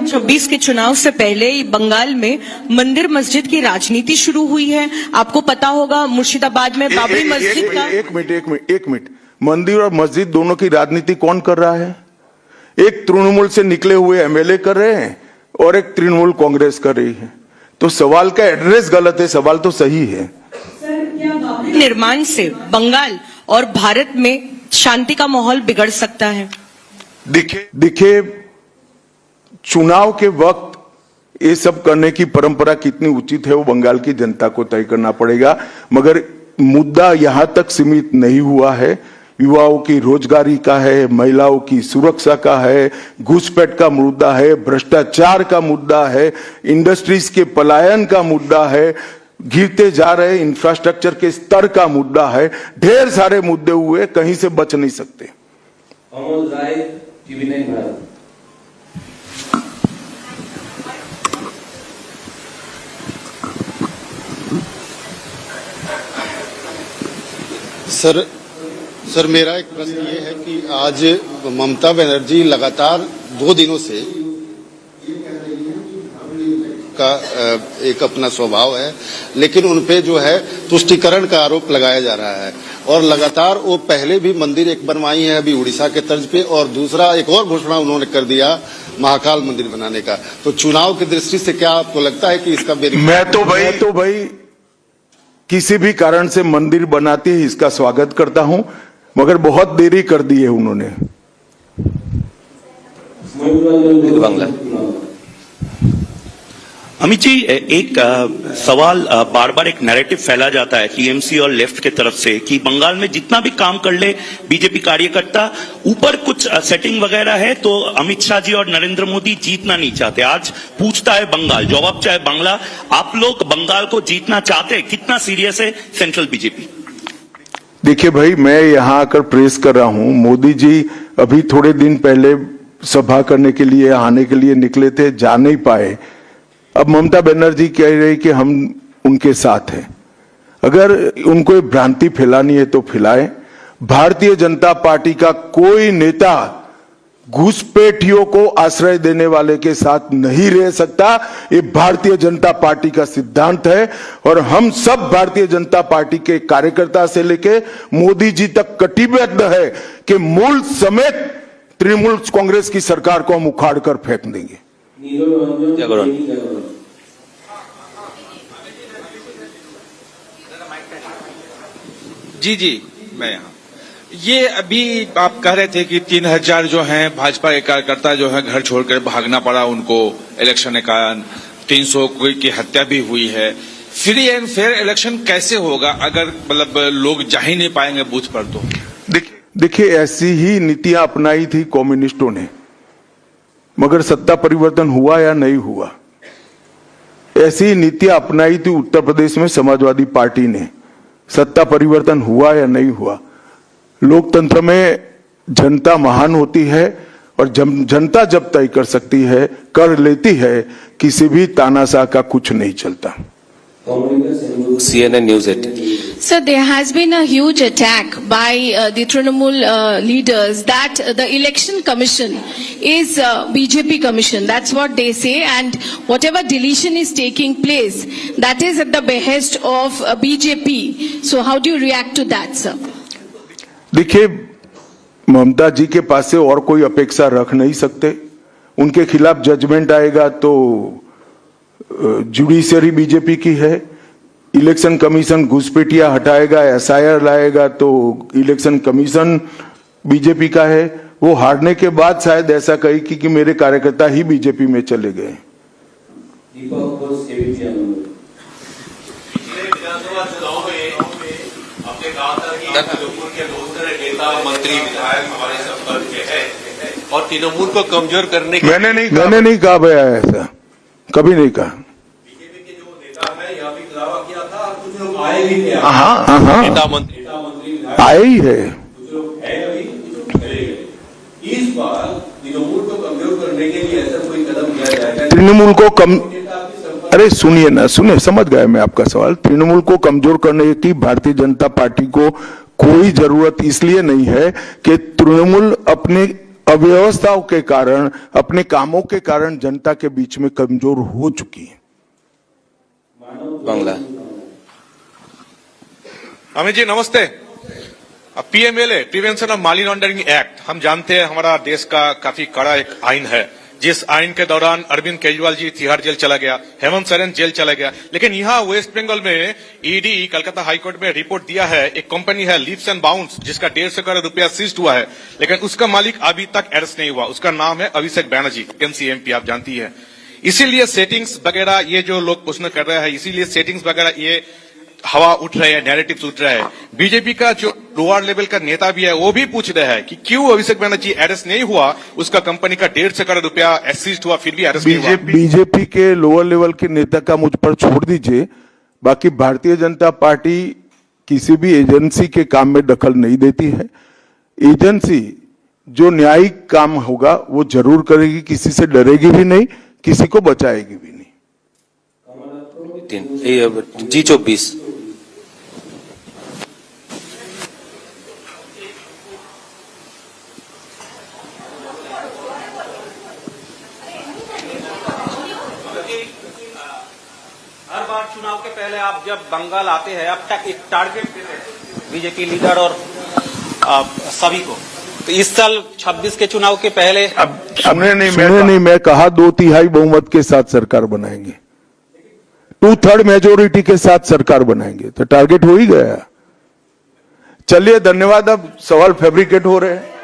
26 के चुनाव से पहले बंगाल में मंदिर मस्जिद की राजनीति शुरू हुई है। आपको पता होगा मुर्शिदाबाद में बाबरी मस्जिद का। एक मिनट, मंदिर और मस्जिद दोनों की राजनीति कौन कर रहा है? एक तृणमूल से निकले हुए एमएलए कर रहे हैं और एक तृणमूल कांग्रेस कर रही है। तो सवाल का एड्रेस गलत है, सवाल तो सही है। निर्माण से बंगाल और भारत में शांति का माहौल बिगड़ सकता है। देखिए, चुनाव के वक्त ये सब करने की परंपरा कितनी उचित है वो बंगाल की जनता को तय करना पड़ेगा, मगर मुद्दा यहां तक सीमित नहीं हुआ है। युवाओं की रोजगारी का है, महिलाओं की सुरक्षा का है, घुसपैठ का मुद्दा है, भ्रष्टाचार का मुद्दा है, इंडस्ट्रीज के पलायन का मुद्दा है, गिरते जा रहे इंफ्रास्ट्रक्चर के स्तर का मुद्दा है। ढेर सारे मुद्दे हुए, कहीं से बच नहीं सकते। अमोल राय, टीवी9 भारत। सर मेरा एक प्रश्न ये है कि आज ममता बनर्जी लगातार 2 दिनों से का एक अपना स्वभाव है, लेकिन उनपे जो है तुष्टीकरण का आरोप लगाया जा रहा है और लगातार वो पहले भी मंदिर एक बनवाई है अभी उड़ीसा के तर्ज पे, और दूसरा एक और घोषणा उन्होंने कर दिया महाकाल मंदिर बनाने का। तो चुनाव की दृष्टि से क्या आपको लगता है कि इसका मैं तो भाई किसी भी कारण से मंदिर बनाते ही इसका स्वागत करता हूं, मगर बहुत देरी कर दी है उन्होंने। बांग्ला। अमित जी, एक सवाल बार बार एक नैरेटिव फैला जाता है टीएमसी और लेफ्ट के तरफ से कि बंगाल में जितना भी काम कर ले बीजेपी कार्यकर्ता, ऊपर कुछ सेटिंग वगैरह है तो अमित शाह जी और नरेंद्र मोदी जीतना नहीं चाहते। आज पूछता है बंगाल, जवाब चाहे बांग्ला, आप लोग बंगाल को जीतना चाहते हैं? कितना सीरियस है सेंट्रल बीजेपी? देखिए भाई, मैं यहां आकर प्रेस कर रहा हूं। मोदी जी अभी थोड़े दिन पहले सभा करने के लिए आने के लिए निकले थे, जा नहीं पाए। अब ममता बनर्जी कह रही कि हम उनके साथ हैं। अगर उनको भ्रांति फैलानी है तो फैलाएं। भारतीय जनता पार्टी का कोई नेता घुसपैठियों को आश्रय देने वाले के साथ नहीं रह सकता। ये भारतीय जनता पार्टी का सिद्धांत है और हम सब भारतीय जनता पार्टी के कार्यकर्ता से लेके मोदी जी तक कटिबद्ध है कि मूल समेत तृणमूल कांग्रेस की सरकार को हम उखाड़ कर फेंक देंगे। जी, मैं यहाँ। ये अभी आप कह रहे थे कि 3000 जो हैं भाजपा के कार्यकर्ता जो है घर छोड़कर भागना पड़ा उनको इलेक्शन के कारण, 300 की हत्या भी हुई है। फ्री एंड फेयर इलेक्शन कैसे होगा अगर मतलब लोग जा ही नहीं पाएंगे बूथ पर? तो देखिए, ऐसी ही नीतियां अपनाई थी कम्युनिस्टों ने, मगर सत्ता परिवर्तन हुआ या नहीं हुआ? ऐसी नीतियां अपनाई थी उत्तर प्रदेश में समाजवादी पार्टी ने, सत्ता परिवर्तन हुआ या नहीं हुआ? लोकतंत्र में जनता महान होती है और जनता जब तय कर सकती है, कर लेती है, किसी भी तानाशाह का कुछ नहीं चलता। CNN News 18. Sir, there has been a huge attack by the Trinamool leaders that the election commission is BJP commission. That's what they say, and whatever deletion is taking place, that is at the behest of BJP. So how do you react to that, sir? देखिए, ममता जी के पास से और कोई अपेक्षा रख नहीं सकते। उनके खिलाफ जजमेंट आएगा तो जुडिशरी बीजेपी की है, इलेक्शन कमीशन घुसपैठिया हटाएगा, एसआईआर लाएगा तो इलेक्शन कमीशन बीजेपी का है। वो हारने के बाद शायद ऐसा कही कि मेरे कार्यकर्ता ही बीजेपी में चले गए। मंत्री विधायक हमारे संपर्क में है और तृणमूल को कमजोर करने के मैंने नहीं कहा भैया, ऐसा कभी नहीं कहा। बीजेपी के जो नेता है यहाँ भी दावा किया था, कुछ लोग आए भी थे। हाँ, नेता मंत्री आए ही है। कुछ लोग है अभी, कुछ लोग चले गए। इस बार तृणमूल को कमजोर करने के लिए ऐसा कोई कदम लिया जाएगा? तृणमूल को अरे सुनिए ना, समझ गए मैं आपका सवाल। तृणमूल को कमजोर करने की भारतीय जनता पार्टी को कोई जरूरत इसलिए नहीं है कि तृणमूल अपने अव्यवस्थाओं के कारण, अपने कामों के कारण जनता के बीच में कमजोर हो चुकी है। बांग्ला। अमित जी नमस्ते। PMLA prevention of money laundering act हम जानते हैं हमारा देश का काफी कड़ा एक आइन है, जिस आइन के दौरान अरविंद केजरीवाल जी तिहाड़ जेल चला गया, हेमंत सोरेन जेल चला गया। लेकिन यहाँ वेस्ट बंगाल में ईडी कलकत्ता हाईकोर्ट में रिपोर्ट दिया है, एक कंपनी है लीप्स एंड बाउंड्स जिसका 150 करोड़ रुपया सीज्ड हुआ है, लेकिन उसका मालिक अभी तक अरेस्ट नहीं हुआ। उसका नाम है अभिषेक बैनर्जी, एमसीएमपी, आप जानती है। इसीलिए सेटिंग्स वगैरह ये जो लोग प्रश्न कर रहे हैं, इसीलिए सेटिंग्स वगैरह ये हवा उठ रहे हैं, नैरेटिव्स उठ रहे हैं। बीजेपी का जो लोअर लेवल का नेता भी है वो भी पूछ रहे हैं कि क्यों अभिषेक बैनर्जी अरेस्ट नहीं हुआ, उसका कंपनी का 150 करोड़ रुपया सीज्ड हुआ फिर भी अरेस्ट नहीं हुआ। बीजेपी के लोअर लेवल के नेता का मुझ पर छोड़ दीजिए, बाकी भारतीय जनता पार्टी किसी भी एजेंसी के काम में दखल नहीं देती है। एजेंसी जो न्यायिक काम होगा वो जरूर करेगी, किसी से डरेगी भी नहीं, किसी को बचाएगी भी नहीं। G24। हर बार चुनाव के पहले आप जब बंगाल आते हैं आप एक टारगेट देते हैं बीजेपी लीडर और सभी को, तो इस साल 26 के चुनाव के पहले अब सुने नहीं, मैं कहा 2/3 बहुमत के साथ सरकार बनाएंगे, 2/3 मेजोरिटी के साथ सरकार बनाएंगे, तो टारगेट हो ही गया। चलिए धन्यवाद। अब सवाल फैब्रिकेट हो रहे हैं।